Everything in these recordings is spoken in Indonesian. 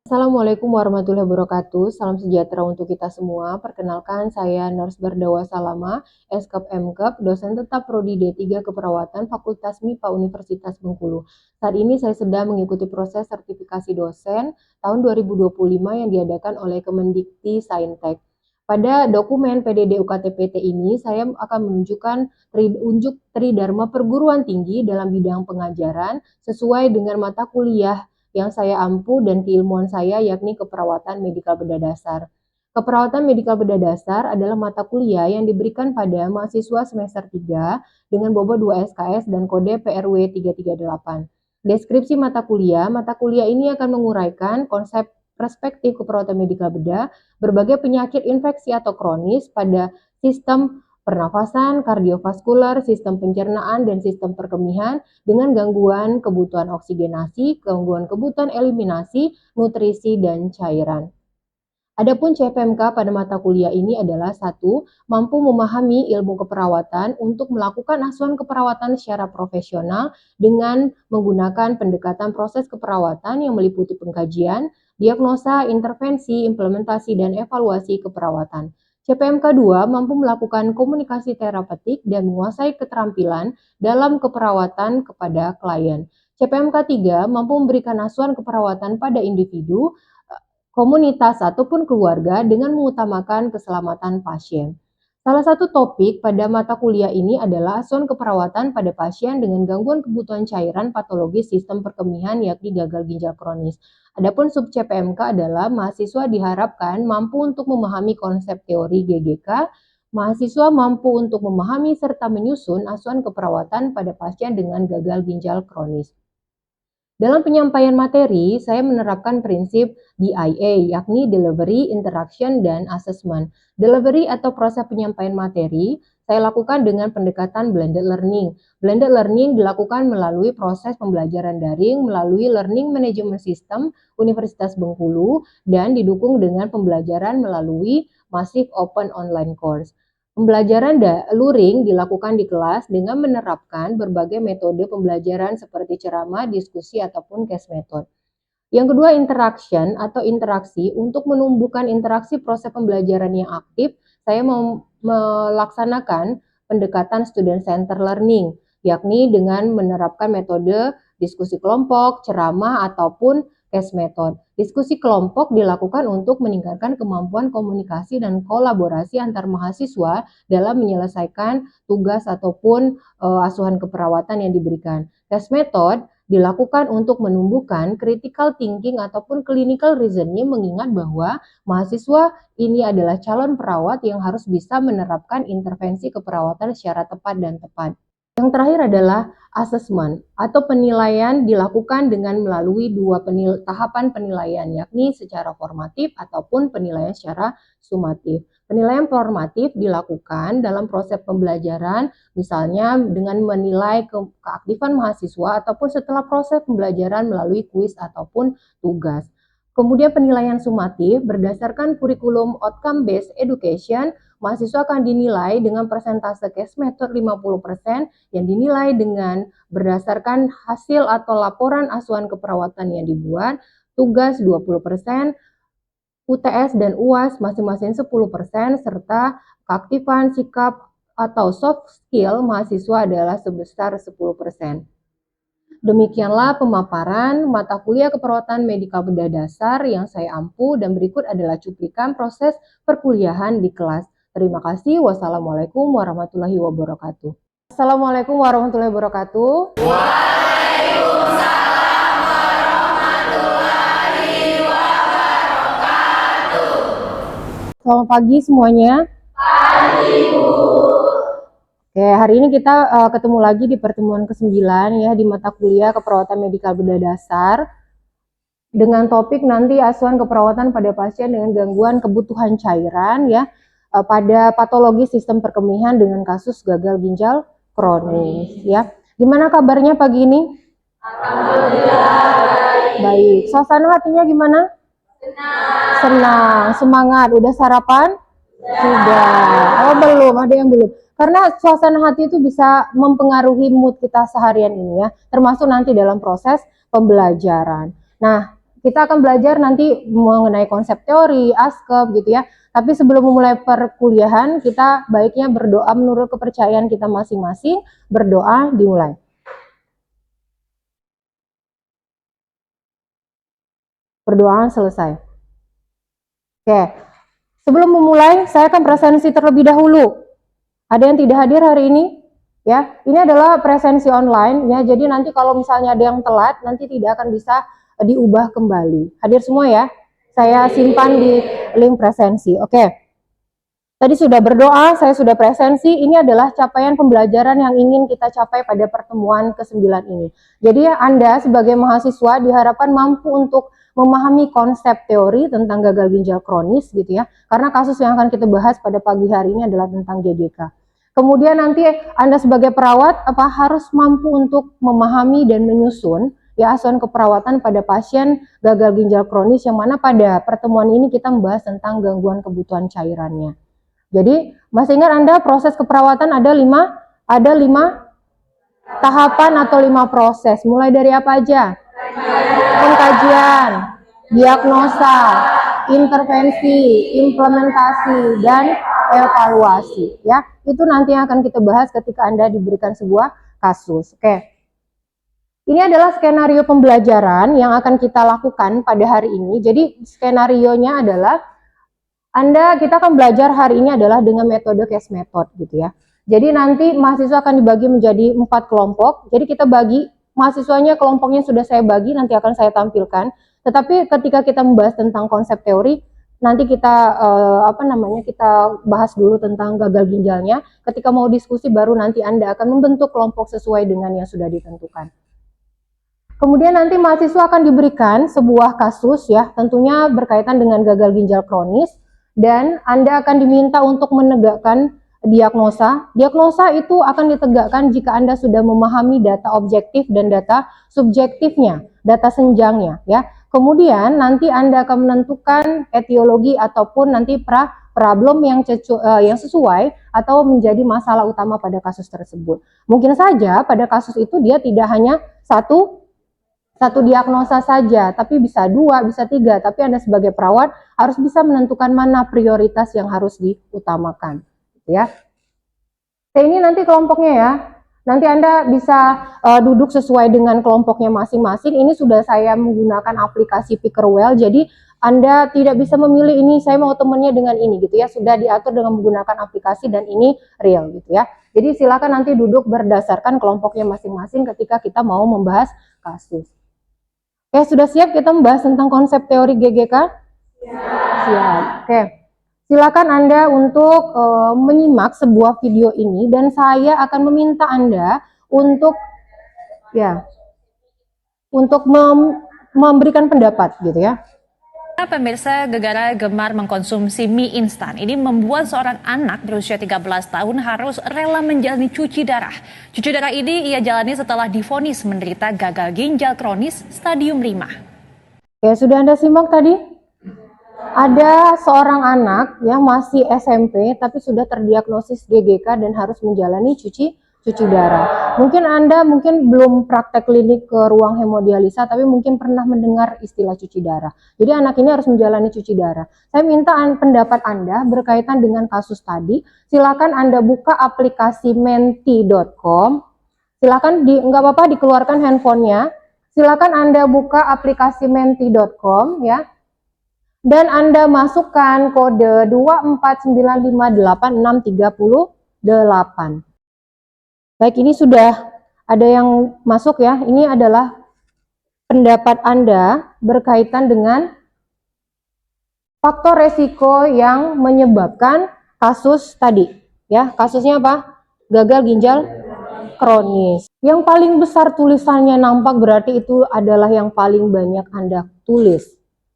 Assalamualaikum warahmatullahi wabarakatuh. Salam sejahtera untuk kita semua. Perkenalkan, saya Nurse Berdawa Salama, Eskap MKep, dosen tetap Prodi D3 Keperawatan Fakultas MIPA Universitas Bengkulu. Saat ini saya sedang mengikuti proses sertifikasi dosen tahun 2025 yang diadakan oleh Kemendikti Saintek. Pada dokumen PDD UKT-PT ini, saya akan menunjukkan unjuk tridharma perguruan tinggi dalam bidang pengajaran sesuai dengan mata kuliah yang saya ampu dan keilmuan saya, yakni keperawatan medikal bedah dasar. Keperawatan medikal bedah dasar adalah mata kuliah yang diberikan pada mahasiswa semester 3 dengan bobot 2 SKS dan kode PRW 338. Deskripsi mata kuliah ini akan menguraikan konsep perspektif keperawatan medikal bedah, berbagai penyakit infeksi atau kronis pada sistem pernafasan, kardiovaskular, sistem pencernaan, dan sistem perkemihan dengan gangguan kebutuhan oksigenasi, gangguan kebutuhan eliminasi, nutrisi, dan cairan. Adapun CPMK pada mata kuliah ini adalah 1. Mampu memahami ilmu keperawatan untuk melakukan asuhan keperawatan secara profesional dengan menggunakan pendekatan proses keperawatan yang meliputi pengkajian, diagnosa, intervensi, implementasi, dan evaluasi keperawatan. CPMK 2 mampu melakukan komunikasi terapeutik dan menguasai keterampilan dalam keperawatan kepada klien. CPMK 3 mampu memberikan asuhan keperawatan pada individu, komunitas ataupun keluarga dengan mengutamakan keselamatan pasien. Salah satu topik pada mata kuliah ini adalah asuhan keperawatan pada pasien dengan gangguan kebutuhan cairan patologis sistem perkemihan yakni gagal ginjal kronis. Adapun sub CPMK adalah mahasiswa diharapkan mampu untuk memahami konsep teori GGK, mahasiswa mampu untuk memahami serta menyusun asuhan keperawatan pada pasien dengan gagal ginjal kronis. Dalam penyampaian materi, saya menerapkan prinsip DIA, yakni Delivery, Interaction, dan Assessment. Delivery atau proses penyampaian materi, saya lakukan dengan pendekatan blended learning. Blended learning dilakukan melalui proses pembelajaran daring melalui Learning Management System Universitas Bengkulu dan didukung dengan pembelajaran melalui Massive Open Online Course. Pembelajaran luring dilakukan di kelas dengan menerapkan berbagai metode pembelajaran seperti ceramah, diskusi, ataupun case method. Yang kedua, interaction atau interaksi. Untuk menumbuhkan interaksi proses pembelajaran yang aktif, saya melaksanakan pendekatan student center learning, yakni dengan menerapkan metode diskusi kelompok, ceramah, ataupun case method. Diskusi kelompok dilakukan untuk meningkatkan kemampuan komunikasi dan kolaborasi antar mahasiswa dalam menyelesaikan tugas ataupun asuhan keperawatan yang diberikan. Case method dilakukan untuk menumbuhkan critical thinking ataupun clinical reasoning mengingat bahwa mahasiswa ini adalah calon perawat yang harus bisa menerapkan intervensi keperawatan secara tepat dan tepat. Yang terakhir adalah assessment atau penilaian dilakukan dengan melalui dua tahapan penilaian, yakni secara formatif ataupun penilaian secara sumatif. Penilaian formatif dilakukan dalam proses pembelajaran, misalnya dengan menilai keaktifan mahasiswa ataupun setelah proses pembelajaran melalui kuis ataupun tugas. Kemudian penilaian sumatif berdasarkan kurikulum outcome based education, mahasiswa akan dinilai dengan persentase case method 50% yang dinilai dengan berdasarkan hasil atau laporan asuhan keperawatan yang dibuat, tugas 20%, UTS dan UAS masing-masing 10%, serta keaktifan sikap atau soft skill mahasiswa adalah sebesar 10%. Demikianlah pemaparan mata kuliah keperawatan medikal bedah dasar yang saya ampu dan berikut adalah cuplikan proses perkuliahan di kelas. Terima kasih. Wassalamualaikum warahmatullahi wabarakatuh. Assalamualaikum warahmatullahi wabarakatuh. Waalaikumsalam warahmatullahi wabarakatuh. Selamat pagi semuanya. Pagi, Bu. Oke, hari ini kita ketemu lagi di pertemuan ke-9 ya di mata kuliah keperawatan medikal bedah dasar dengan topik nanti asuhan keperawatan pada pasien dengan gangguan kebutuhan cairan ya pada patologi sistem perkemihan dengan kasus gagal ginjal kronis ya. Gimana kabarnya pagi ini? Alhamdulillah baik. Baik. Suasana hatinya gimana? Senang, semangat. Udah sarapan? Sudah. Oh belum, ada yang belum. Karena suasana hati itu bisa mempengaruhi mood kita seharian ini ya, termasuk nanti dalam proses pembelajaran. Nah, Kita akan belajar nanti mengenai konsep teori, ASKEP gitu ya. Tapi sebelum memulai perkuliahan, kita baiknya berdoa menurut kepercayaan kita masing-masing. Berdoa, dimulai. Berdoa selesai. Oke, sebelum memulai, saya akan presensi terlebih dahulu. Ada yang tidak hadir hari ini? Ya, ini adalah presensi online ya. Jadi nanti kalau misalnya ada yang telat, nanti tidak akan bisa diubah kembali. Hadir semua ya. Saya simpan di link presensi. Oke. Tadi sudah berdoa, saya sudah presensi. Ini adalah capaian pembelajaran yang ingin kita capai pada pertemuan ke-9 ini. Jadi Anda sebagai mahasiswa diharapkan mampu untuk memahami konsep teori tentang gagal ginjal kronis gitu ya. Karena kasus yang akan kita bahas pada pagi hari ini adalah tentang GGK. Kemudian nanti Anda sebagai perawat harus mampu untuk memahami dan menyusun ya asuhan keperawatan pada pasien gagal ginjal kronis, yang mana pada pertemuan ini kita membahas tentang gangguan kebutuhan cairannya. Jadi masih ingat Anda proses keperawatan ada 5 tahapan atau 5 proses. Mulai dari apa aja? Pengkajian, diagnosa, intervensi, implementasi, dan evaluasi ya. Itu nanti yang akan kita bahas ketika Anda diberikan sebuah kasus. Oke. Ini adalah skenario pembelajaran yang akan kita lakukan pada hari ini. Jadi skenarionya adalah kita akan belajar hari ini adalah dengan metode case method gitu ya. Jadi nanti mahasiswa akan dibagi menjadi 4 kelompok. Jadi kita bagi mahasiswanya, kelompoknya sudah saya bagi, nanti akan saya tampilkan. Tetapi ketika kita membahas tentang konsep teori, nanti kita kita bahas dulu tentang gagal ginjalnya. Ketika mau diskusi baru nanti Anda akan membentuk kelompok sesuai dengan yang sudah ditentukan. Kemudian nanti mahasiswa akan diberikan sebuah kasus ya, tentunya berkaitan dengan gagal ginjal kronis, dan Anda akan diminta untuk menegakkan diagnosa. Diagnosa itu akan ditegakkan jika Anda sudah memahami data objektif dan data subjektifnya, data senjangnya ya. Kemudian nanti Anda akan menentukan etiologi ataupun nanti problem yang sesuai atau menjadi masalah utama pada kasus tersebut. Mungkin saja pada kasus itu dia tidak hanya satu diagnosa saja, tapi bisa 2, bisa 3. Tapi Anda sebagai perawat harus bisa menentukan mana prioritas yang harus diutamakan, ya. Oke, ini nanti kelompoknya ya. Nanti Anda bisa duduk sesuai dengan kelompoknya masing-masing. Ini sudah saya menggunakan aplikasi Pickerwell, jadi Anda tidak bisa memilih ini saya mau temennya dengan ini gitu ya. Sudah diatur dengan menggunakan aplikasi dan ini real gitu ya. Jadi silakan nanti duduk berdasarkan kelompoknya masing-masing ketika kita mau membahas kasus. Oke, sudah siap kita membahas tentang konsep teori GGK? Siap. Oke, silakan Anda untuk menyimak sebuah video ini dan saya akan meminta Anda untuk memberikan pendapat gitu ya. Pemirsa, gegara gemar mengkonsumsi mie instan ini membuat seorang anak berusia 13 tahun harus rela menjalani cuci darah. Cuci darah ini ia jalani setelah divonis menderita gagal ginjal kronis stadium 5. Ya, sudah Anda simak tadi? Ada seorang anak yang masih SMP tapi sudah terdiagnosis GGK dan harus menjalani cuci darah. Mungkin Anda belum praktek klinik ke ruang hemodialisa, tapi mungkin pernah mendengar istilah cuci darah. Jadi anak ini harus menjalani cuci darah. Saya minta pendapat Anda berkaitan dengan kasus tadi. Silakan Anda buka aplikasi menti.com. Silakan nggak apa-apa dikeluarkan handphonenya. Silakan Anda buka aplikasi menti.com ya. Dan Anda masukkan kode 249586308. Baik, ini sudah ada yang masuk ya. Ini adalah pendapat Anda berkaitan dengan faktor resiko yang menyebabkan kasus tadi. Ya, kasusnya apa? Gagal ginjal kronis. Yang paling besar tulisannya nampak berarti itu adalah yang paling banyak Anda tulis.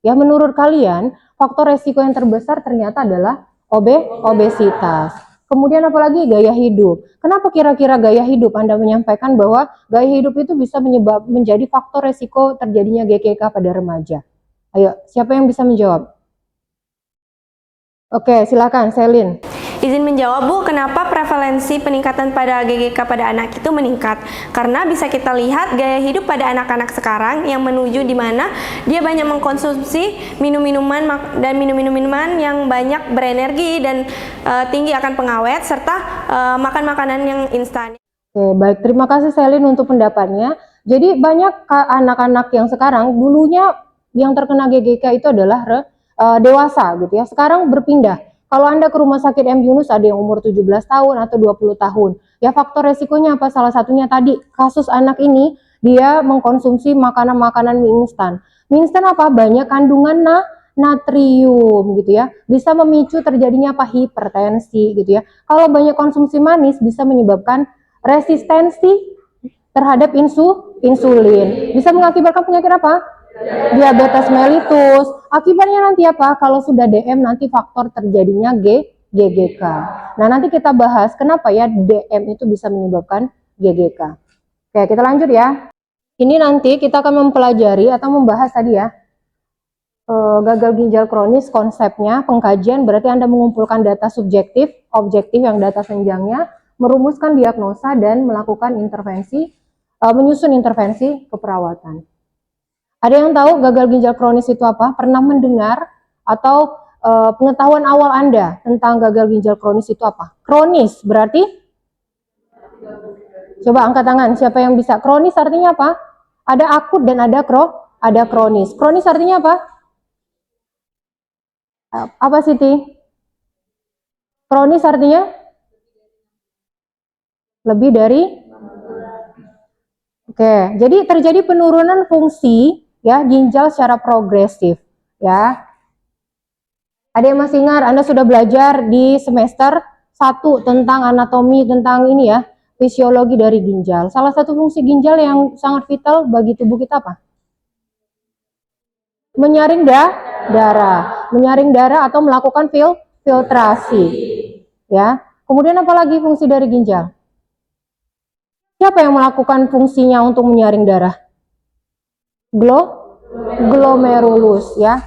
Ya, menurut kalian, faktor resiko yang terbesar ternyata adalah obesitas. Kemudian apalagi gaya hidup. Kenapa kira-kira gaya hidup? Anda menyampaikan bahwa gaya hidup itu bisa menjadi faktor resiko terjadinya GGK pada remaja. Ayo, siapa yang bisa menjawab? Oke, silakan, Selin. Izin menjawab Bu, kenapa prevalensi peningkatan pada GGK pada anak itu meningkat? Karena bisa kita lihat gaya hidup pada anak-anak sekarang yang menuju di mana dia banyak mengkonsumsi minum-minuman yang banyak berenergi dan tinggi akan pengawet serta makan makanan yang instan. Oke, baik. Terima kasih Selin untuk pendapatnya. Jadi banyak anak-anak yang sekarang dulunya yang terkena GGK itu adalah dewasa gitu ya. Sekarang berpindah. Kalau Anda ke rumah sakit M Yunus ada yang umur 17 tahun atau 20 tahun. Ya faktor resikonya apa? Salah satunya tadi kasus anak ini dia mengkonsumsi makanan-makanan mie instan. Mie instan apa? Banyak kandungan natrium gitu ya. Bisa memicu terjadinya apa? Hipertensi gitu ya. Kalau banyak konsumsi manis bisa menyebabkan resistensi terhadap insulin. Bisa mengakibatkan penyakit apa? Diabetes mellitus. Akibatnya nanti apa? Kalau sudah DM nanti faktor terjadinya GGK. Nah, nanti kita bahas kenapa ya DM itu bisa menyebabkan GGK. Oke, kita lanjut ya. Ini nanti kita akan mempelajari atau membahas tadi ya. Gagal ginjal kronis konsepnya, pengkajian berarti Anda mengumpulkan data subjektif, objektif yang data senjangnya, merumuskan diagnosa dan melakukan intervensi, menyusun intervensi keperawatan. Ada yang tahu gagal ginjal kronis itu apa? Pernah mendengar atau pengetahuan awal Anda tentang gagal ginjal kronis itu apa? Kronis berarti? Coba angkat tangan, siapa yang bisa? Kronis artinya apa? Ada akut dan ada kronis. Kronis artinya apa? Apa Siti? Kronis artinya? Lebih dari? Oke, jadi terjadi penurunan fungsi ya ginjal secara progresif ya. Ada yang masih ingat Anda sudah belajar di semester 1 tentang anatomi, tentang ini ya, fisiologi dari ginjal. Salah satu fungsi ginjal yang sangat vital bagi tubuh kita apa? Menyaring darah, menyaring darah atau melakukan filtrasi ya. Kemudian apa lagi fungsi dari ginjal? Siapa yang melakukan fungsinya untuk menyaring darah? Glomerulus ya.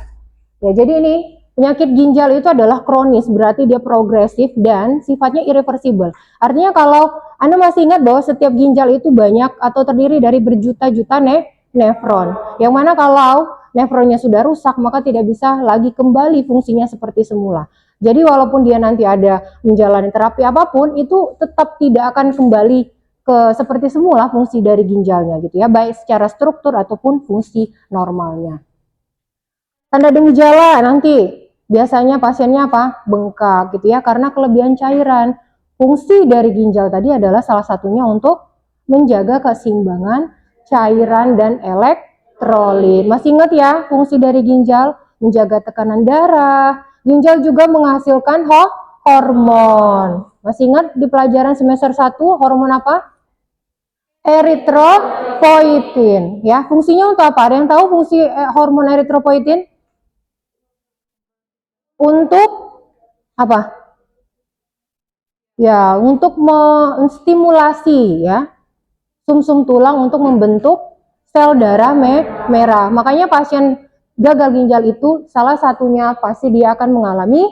Ya, jadi ini penyakit ginjal itu adalah kronis, berarti dia progresif dan sifatnya irreversible. Artinya kalau Anda masih ingat bahwa setiap ginjal itu banyak atau terdiri dari berjuta-juta nefron. Yang mana kalau nefronnya sudah rusak, maka tidak bisa lagi kembali fungsinya seperti semula. Jadi walaupun dia nanti ada menjalani terapi apapun, itu tetap tidak akan kembali ke seperti semula fungsi dari ginjalnya gitu ya, baik secara struktur ataupun fungsi normalnya. Tanda dan gejala nanti biasanya pasiennya apa? Bengkak gitu ya, karena kelebihan cairan. Fungsi dari ginjal tadi adalah salah satunya untuk menjaga keseimbangan cairan dan elektrolit. Masih ingat ya fungsi dari ginjal? Menjaga tekanan darah. Ginjal juga menghasilkan hormon. Masih ingat di pelajaran semester 1 hormon apa? Eritropoietin ya. Fungsinya untuk apa? Ada yang tahu fungsi hormon eritropoietin? Untuk apa? Ya, untuk menstimulasi ya sumsum tulang untuk membentuk sel darah merah. Makanya pasien gagal ginjal itu salah satunya pasti dia akan mengalami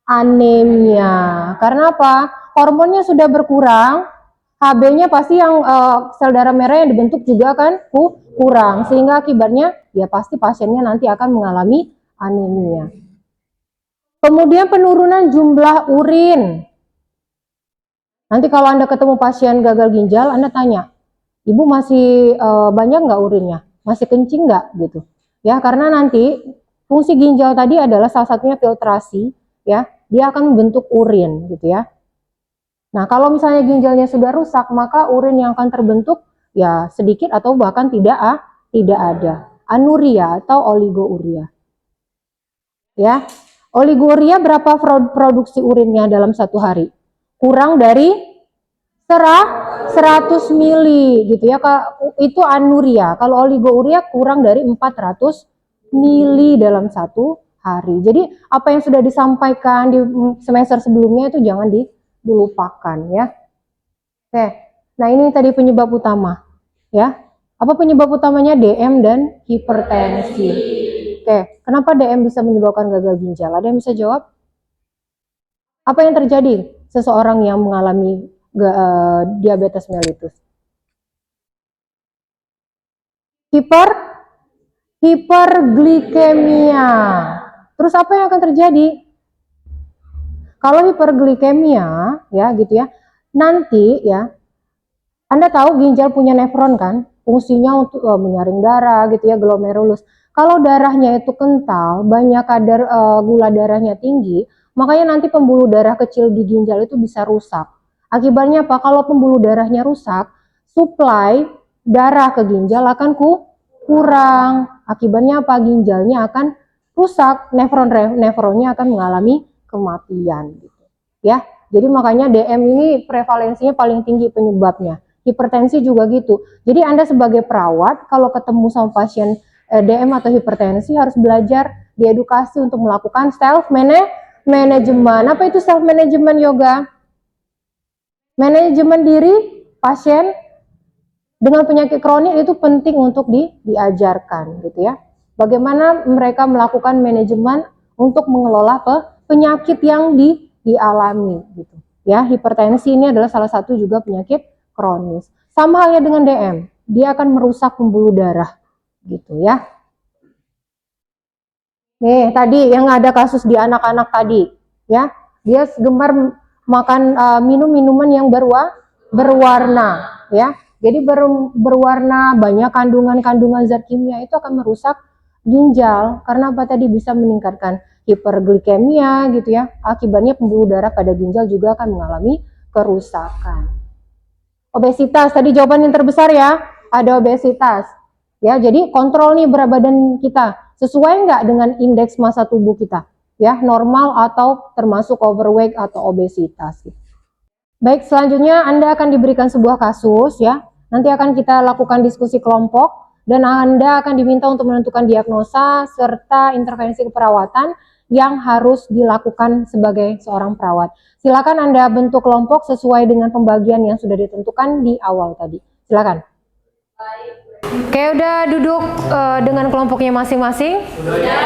anemia. Karena apa? Hormonnya sudah berkurang, Hb-nya pasti yang sel darah merah yang dibentuk juga akan kurang, sehingga akibatnya ya pasti pasiennya nanti akan mengalami anemia. Kemudian penurunan jumlah urin. Nanti kalau Anda ketemu pasien gagal ginjal, Anda tanya, Ibu masih banyak nggak urinnya? Masih kencing nggak? Gitu. Ya, karena nanti fungsi ginjal tadi adalah salah satunya filtrasi, ya, dia akan membentuk urin, gitu ya. Nah, kalau misalnya ginjalnya sudah rusak, maka urin yang akan terbentuk ya sedikit atau bahkan tidak ada. Anuria atau oligouria. Ya, oligouria berapa produksi urinnya dalam satu hari? Kurang dari 100 mili gitu ya. Itu anuria. Kalau oligouria kurang dari 400 mili dalam satu hari. Jadi apa yang sudah disampaikan di semester sebelumnya itu jangan dilupakan ya. Oke, nah ini tadi penyebab utama ya. Apa penyebab utamanya? DM dan hipertensi. Oke, kenapa DM bisa menyebabkan gagal ginjal? Ada yang bisa jawab? Apa yang terjadi seseorang yang mengalami diabetes mellitus? Hiperglikemia. Terus apa yang akan terjadi? Kalau hiperglikemia, ya gitu ya, nanti ya, Anda tahu ginjal punya nefron kan, fungsinya untuk menyaring darah gitu ya, glomerulus. Kalau darahnya itu kental, banyak kadar gula darahnya tinggi, makanya nanti pembuluh darah kecil di ginjal itu bisa rusak. Akibatnya apa? Kalau pembuluh darahnya rusak, suplai darah ke ginjal akan kurang. Akibatnya apa? Ginjalnya akan rusak, nefronnya akan mengalami kematian gitu. Ya. Jadi makanya DM ini prevalensinya paling tinggi penyebabnya. Hipertensi juga gitu. Jadi Anda sebagai perawat kalau ketemu sama pasien DM atau hipertensi harus belajar diedukasi untuk melakukan self management. Apa itu self management yoga? Manajemen diri pasien dengan penyakit kronik itu penting untuk diajarkan gitu ya. Bagaimana mereka melakukan manajemen untuk mengelola penyakit yang dialami gitu. Ya, hipertensi ini adalah salah satu juga penyakit kronis. Sama halnya dengan DM, dia akan merusak pembuluh darah gitu ya. Nih, tadi yang ada kasus di anak-anak tadi, ya. Dia gemar makan minum minuman yang berwarna, ya. Jadi berwarna, banyak kandungan zat kimia itu akan merusak ginjal karena apa tadi bisa meningkatkan hiperglikemia gitu ya. Akibatnya pembuluh darah pada ginjal juga akan mengalami kerusakan. Obesitas tadi jawaban yang terbesar ya, ada obesitas. Ya, jadi kontrol nih berat badan kita sesuai nggak dengan indeks massa tubuh kita, ya normal atau termasuk overweight atau obesitas. Baik, selanjutnya Anda akan diberikan sebuah kasus ya. Nanti akan kita lakukan diskusi kelompok dan Anda akan diminta untuk menentukan diagnosa serta intervensi keperawatan yang harus dilakukan sebagai seorang perawat. Silakan Anda bentuk kelompok sesuai dengan pembagian yang sudah ditentukan di awal tadi. Silakan. Oke, udah duduk dengan kelompoknya masing-masing? Sudah.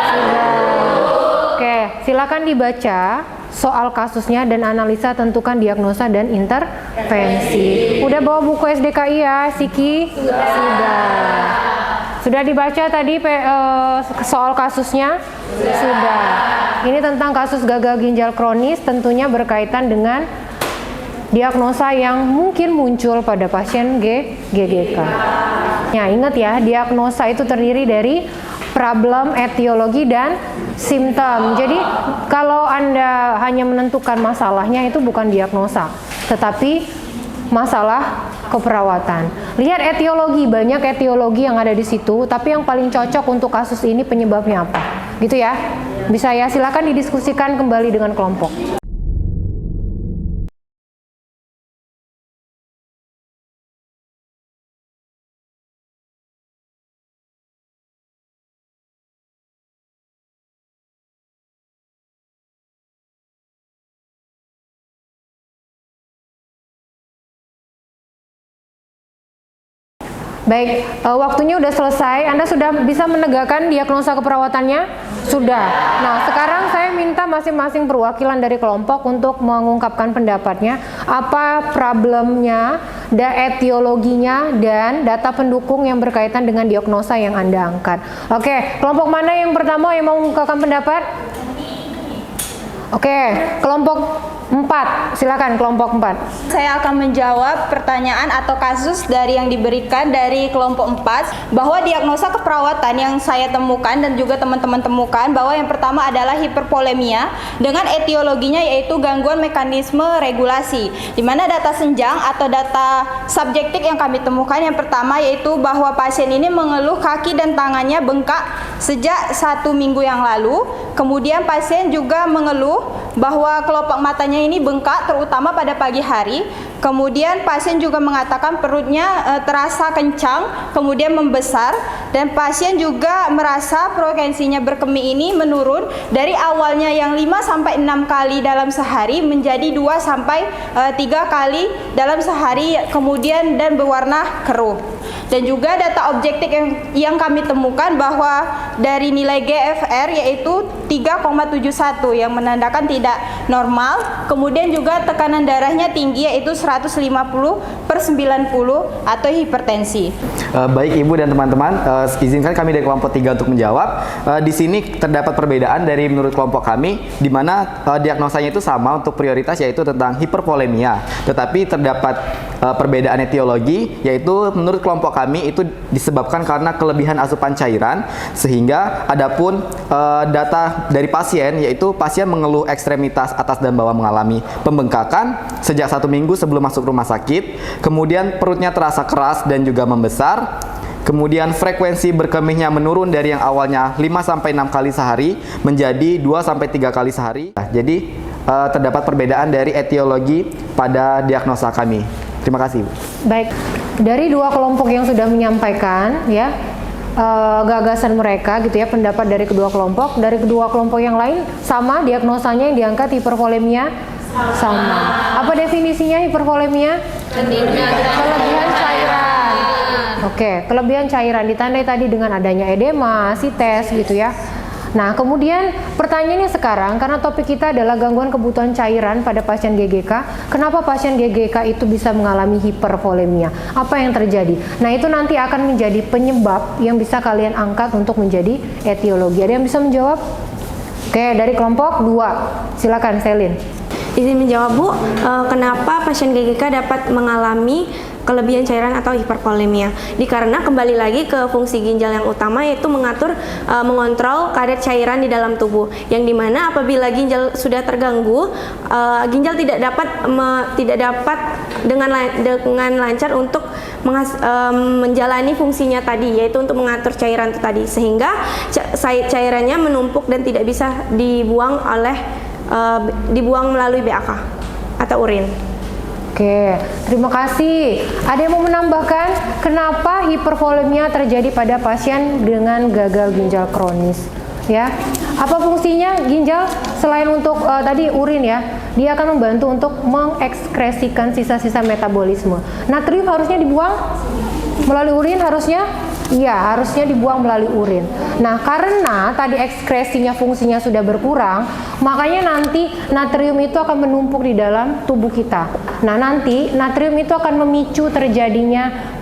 Oke, silakan dibaca soal kasusnya dan analisa tentukan diagnosa dan intervensi. Udah bawa buku SDKI ya, Siki? Sudah. Sudah dibaca tadi soal kasusnya? Sudah. Ini tentang kasus gagal ginjal kronis, tentunya berkaitan dengan diagnosa yang mungkin muncul pada pasien GGK. Ya, ingat ya, diagnosa itu terdiri dari problem, etiologi, dan simptom. Jadi, kalau Anda hanya menentukan masalahnya itu bukan diagnosa, tetapi masalah keperawatan. Lihat etiologi, banyak etiologi yang ada di situ, tapi yang paling cocok untuk kasus ini penyebabnya apa? Gitu ya. Bisa ya, silakan didiskusikan kembali dengan kelompok. Baik, waktunya udah selesai. Anda sudah bisa menegakkan diagnosa keperawatannya? Sudah. Nah, sekarang saya minta masing-masing perwakilan dari kelompok untuk mengungkapkan pendapatnya. Apa problemnya, etiologinya, dan data pendukung yang berkaitan dengan diagnosa yang Anda angkat. Oke, kelompok mana yang pertama yang mau mengungkapkan pendapat? Oke, kelompok 4, silakan kelompok 4. Saya akan menjawab pertanyaan atau kasus dari yang diberikan dari kelompok 4 bahwa diagnosa keperawatan yang saya temukan dan juga teman-teman temukan bahwa yang pertama adalah hiperpolemia dengan etiologinya yaitu gangguan mekanisme regulasi, di mana data senjang atau data subjektif yang kami temukan yang pertama yaitu bahwa pasien ini mengeluh kaki dan tangannya bengkak sejak 1 minggu yang lalu. Kemudian pasien juga mengeluh bahwa kelopak matanya ini bengkak terutama pada pagi hari. Kemudian pasien juga mengatakan perutnya terasa kencang kemudian membesar, dan pasien juga merasa frekuensinya berkemih ini menurun dari awalnya yang 5-6 kali dalam sehari menjadi 2-3 kali dalam sehari kemudian dan berwarna keruh. Dan juga data objektif yang kami temukan bahwa dari nilai GFR yaitu 3,71 yang menandakan tidak normal. Kemudian juga tekanan darahnya tinggi yaitu 150/90 atau hipertensi. Baik Ibu dan teman-teman, izinkan kami dari kelompok 3 untuk menjawab. Di sini terdapat perbedaan dari menurut kelompok kami, di mana diagnosanya itu sama untuk prioritas yaitu tentang hipervolemia. Tetapi terdapat perbedaan etiologi, yaitu menurut kelompok kami itu disebabkan karena kelebihan asupan cairan, sehingga adapun data dari pasien yaitu pasien mengeluh ekstremitas atas dan bawah mengalami pembengkakan sejak 1 minggu sebelum masuk rumah sakit, kemudian perutnya terasa keras dan juga membesar. Kemudian frekuensi berkemihnya menurun dari yang awalnya 5-6 kali sehari menjadi 2-3 kali sehari. Nah, jadi terdapat perbedaan dari etiologi pada diagnosa kami. Terima kasih. Baik, dari dua kelompok yang sudah menyampaikan ya gagasan mereka gitu ya, pendapat dari kedua kelompok. Dari kedua kelompok yang lain sama diagnosanya yang diangkat hipervolemia sama. Apa definisinya hipervolemia? Kelebihan cairan. Oke, kelebihan cairan ditandai tadi dengan adanya edema, sites gitu ya. Nah, kemudian pertanyaannya sekarang, karena topik kita adalah gangguan kebutuhan cairan pada pasien GGK, kenapa pasien GGK itu bisa mengalami hipervolemia? Apa yang terjadi? Nah, itu nanti akan menjadi penyebab yang bisa kalian angkat untuk menjadi etiologi. Ada yang bisa menjawab? Oke, dari kelompok 2. Silakan, Selin. Izin menjawab Bu, kenapa pasien GGK dapat mengalami kelebihan cairan atau hipervolemia? Dikarenakan kembali lagi ke fungsi ginjal yang utama, yaitu mengontrol kadar cairan di dalam tubuh. Yang dimana apabila ginjal sudah terganggu, ginjal tidak dapat dengan lancar untuk menjalani fungsinya tadi, yaitu untuk mengatur cairan itu tadi, sehingga cairannya menumpuk dan tidak bisa dibuang melalui BAK atau urin. Oke, terima kasih. Ada yang mau menambahkan kenapa hipervolemia terjadi pada pasien dengan gagal ginjal kronis? Ya, apa fungsinya ginjal selain untuk tadi urin ya? Dia akan membantu untuk mengekskresikan sisa-sisa metabolisme. Natrium harusnya dibuang melalui urin harusnya? Iya, harusnya dibuang melalui urin. Nah, karena tadi ekskresinya fungsinya sudah berkurang, makanya nanti natrium itu akan menumpuk di dalam tubuh kita. Nah, nanti natrium itu akan memicu terjadinya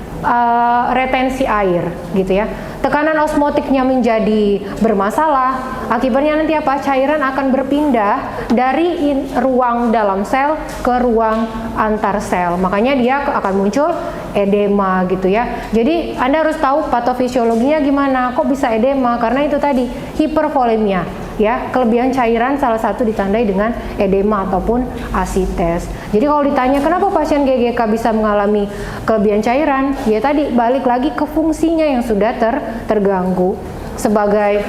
retensi air, gitu ya. Tekanan osmotiknya menjadi bermasalah. Akibatnya nanti apa? Cairan akan berpindah dari ruang dalam sel ke ruang antar sel. Makanya dia akan muncul edema gitu ya. Jadi Anda harus tahu patofisiologinya gimana. Kok bisa edema? Karena itu tadi hipervolemia ya. Kelebihan cairan salah satu ditandai dengan edema ataupun asites. Jadi kalau ditanya kenapa pasien GGK bisa mengalami kelebihan cairan? Ya tadi balik lagi ke fungsinya yang sudah terganggu sebagai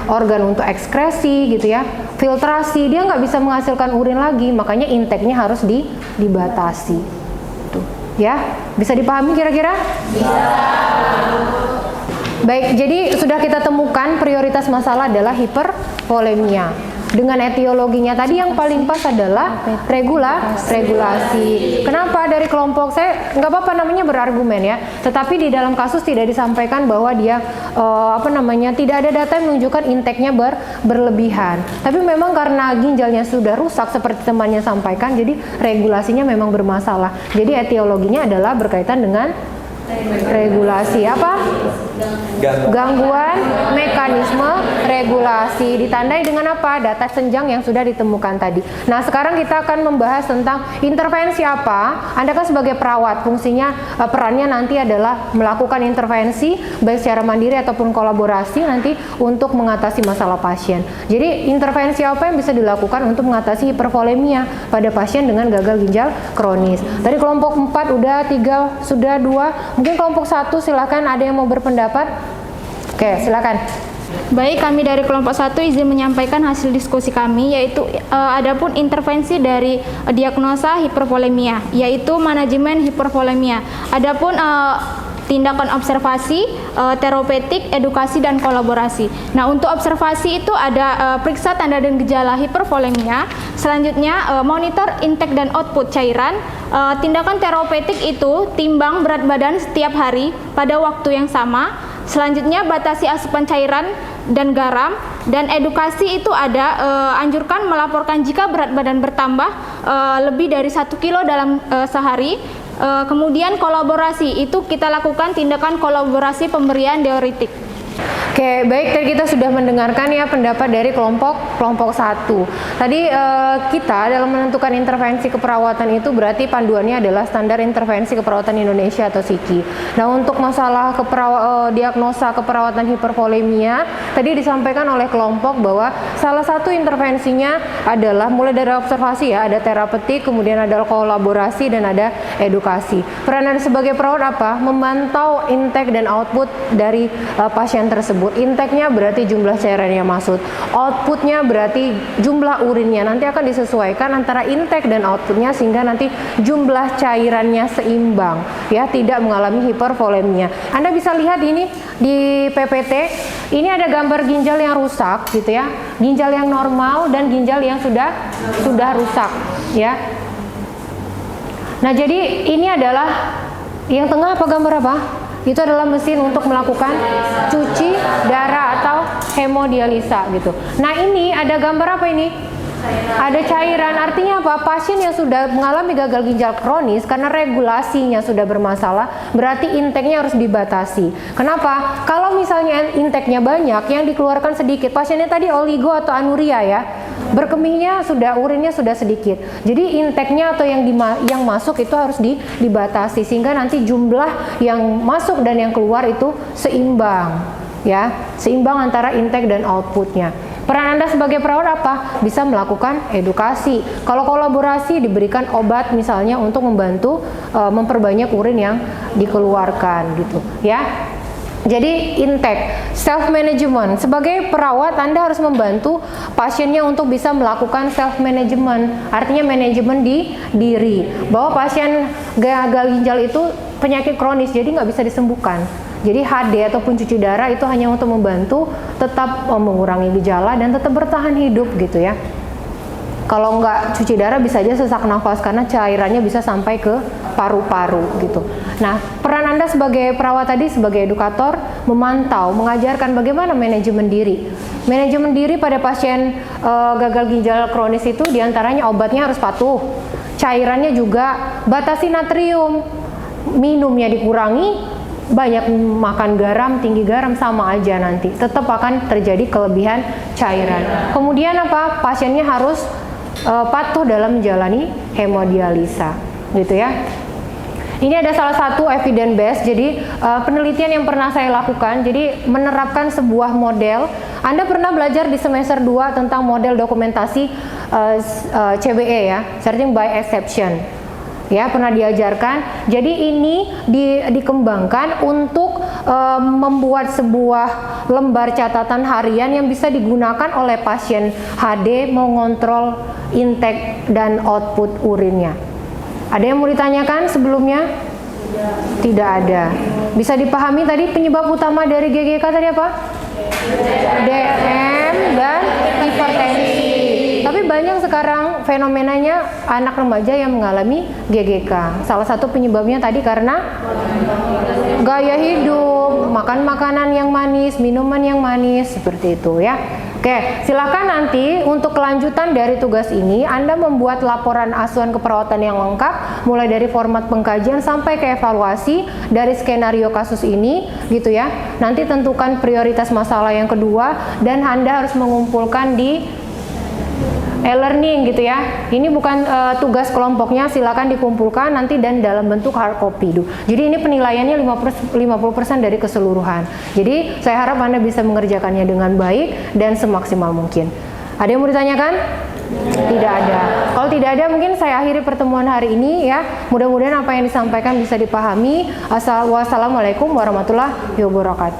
organ untuk ekskresi gitu ya, filtrasi, dia nggak bisa menghasilkan urin lagi, makanya intake-nya harus dibatasi. Tuh, ya, bisa dipahami kira-kira? Bisa. Baik, jadi sudah kita temukan prioritas masalah adalah hipervolemia. Dengan etiologinya tadi yang paling pas adalah regulasi. Kenapa dari kelompok saya nggak apa-apa namanya berargumen ya, tetapi di dalam kasus tidak disampaikan bahwa dia tidak ada data yang menunjukkan intake-nya berlebihan. Tapi memang karena ginjalnya sudah rusak seperti temannya sampaikan, jadi regulasinya memang bermasalah. Jadi etiologinya adalah berkaitan dengan regulasi apa? Gangguan mekanisme regulasi ditandai dengan apa? Data senjang yang sudah ditemukan tadi. Nah, sekarang kita akan membahas tentang intervensi apa. Anda kan sebagai perawat, fungsinya perannya nanti adalah melakukan intervensi baik secara mandiri ataupun kolaborasi nanti untuk mengatasi masalah pasien. Jadi intervensi apa yang bisa dilakukan untuk mengatasi hipervolemia pada pasien dengan gagal ginjal kronis? Tadi kelompok 4 udah, 3 sudah, 2. Mungkin kelompok 1 silakan ada yang mau berpendapat. Oke, silakan. Baik, kami dari kelompok 1 izin menyampaikan hasil diskusi kami, yaitu adapun intervensi dari diagnosa hipervolemia, yaitu manajemen hipervolemia. Adapun tindakan observasi, terapeutik, edukasi, dan kolaborasi. Nah, untuk observasi itu ada periksa tanda dan gejala hipervolemia, selanjutnya monitor intake dan output cairan, tindakan terapeutik itu timbang berat badan setiap hari pada waktu yang sama, selanjutnya batasi asupan cairan dan garam, dan edukasi itu ada anjurkan melaporkan jika berat badan bertambah lebih dari 1 kilo dalam sehari. Kemudian kolaborasi itu kita lakukan tindakan kolaborasi pemberian diuretik. Oke, baik, tadi kita sudah mendengarkan ya pendapat dari kelompok 1. Tadi kita dalam menentukan intervensi keperawatan itu berarti panduannya adalah standar intervensi keperawatan Indonesia atau SIKI. Nah, untuk masalah diagnosa keperawatan hipervolemia tadi disampaikan oleh kelompok bahwa salah satu intervensinya adalah mulai dari observasi ya, ada terapeutik, kemudian ada kolaborasi dan ada edukasi. Peran Anda sebagai perawat apa? Memantau intake dan output dari pasien tersebut. Intake-nya berarti jumlah cairan yang masuk, outputnya berarti jumlah urinnya. Nanti akan disesuaikan antara intake dan outputnya sehingga nanti jumlah cairannya seimbang, ya, tidak mengalami hipervolemia. Anda bisa lihat ini di PPT, ini ada gambar ginjal yang rusak, gitu ya, ginjal yang normal dan ginjal yang sudah rusak, ya. Nah, jadi ini adalah yang tengah apa gambar apa? Itu adalah mesin untuk melakukan cuci darah atau hemodialisa gitu. Nah, ini ada gambar apa ini? Ada cairan, artinya apa? Pasien yang sudah mengalami gagal ginjal kronis karena regulasinya sudah bermasalah, berarti intake-nya harus dibatasi. Kenapa? Kalau misalnya intake-nya banyak, yang dikeluarkan sedikit, pasiennya tadi oligo atau anuria ya, berkemihnya urinnya sudah sedikit. Jadi intake-nya atau yang masuk itu harus dibatasi sehingga nanti jumlah yang masuk dan yang keluar itu seimbang, ya, seimbang antara intake dan outputnya. Peran Anda sebagai perawat apa? Bisa melakukan edukasi. Kalau kolaborasi diberikan obat misalnya untuk membantu memperbanyak urin yang dikeluarkan gitu, ya. Jadi intake, self management. Sebagai perawat Anda harus membantu pasiennya untuk bisa melakukan self management. Artinya manajemen di diri. Bahwa pasien gagal ginjal itu penyakit kronis, jadi nggak bisa disembuhkan. Jadi HD ataupun cuci darah itu hanya untuk membantu tetap mengurangi gejala dan tetap bertahan hidup gitu ya. Kalau nggak cuci darah bisa aja sesak nafas karena cairannya bisa sampai ke paru-paru gitu. Nah, peran Anda sebagai perawat tadi sebagai edukator memantau, mengajarkan bagaimana manajemen diri. Manajemen diri pada pasien gagal ginjal kronis itu diantaranya obatnya harus patuh, cairannya juga batasi natrium, minumnya dikurangi, banyak makan garam, tinggi garam sama aja nanti tetap akan terjadi kelebihan cairan. Kemudian apa? Pasiennya harus patuh dalam menjalani hemodialisa gitu ya. Ini ada salah satu evidence base, jadi penelitian yang pernah saya lakukan, jadi menerapkan sebuah model. Anda pernah belajar di semester 2 tentang model dokumentasi CBE ya, searching by exception. Ya, pernah diajarkan. Jadi ini dikembangkan untuk membuat sebuah lembar catatan harian yang bisa digunakan oleh pasien HD mengontrol intake dan output urinnya. Ada yang mau ditanyakan sebelumnya? Tidak ada. Bisa dipahami tadi penyebab utama dari GGK tadi apa? DM dan hipertensi. Tapi banyak sekarang fenomenanya anak remaja yang mengalami GGK. Salah satu penyebabnya tadi karena gaya hidup, makan makanan yang manis, minuman yang manis, seperti itu ya. Oke, silakan nanti untuk kelanjutan dari tugas ini Anda membuat laporan asuhan keperawatan yang lengkap mulai dari format pengkajian sampai ke evaluasi dari skenario kasus ini gitu ya. Nanti tentukan prioritas masalah yang kedua dan Anda harus mengumpulkan di e-learning gitu ya. Ini bukan tugas kelompoknya, silakan dikumpulkan nanti dan dalam bentuk hard copy. Jadi ini penilaiannya 50% dari keseluruhan. Jadi saya harap Anda bisa mengerjakannya dengan baik dan semaksimal mungkin. Ada yang mau ditanyakan? Tidak ada. Kalau tidak ada mungkin saya akhiri pertemuan hari ini ya. Mudah-mudahan apa yang disampaikan bisa dipahami. Wassalamualaikum warahmatullahi wabarakatuh.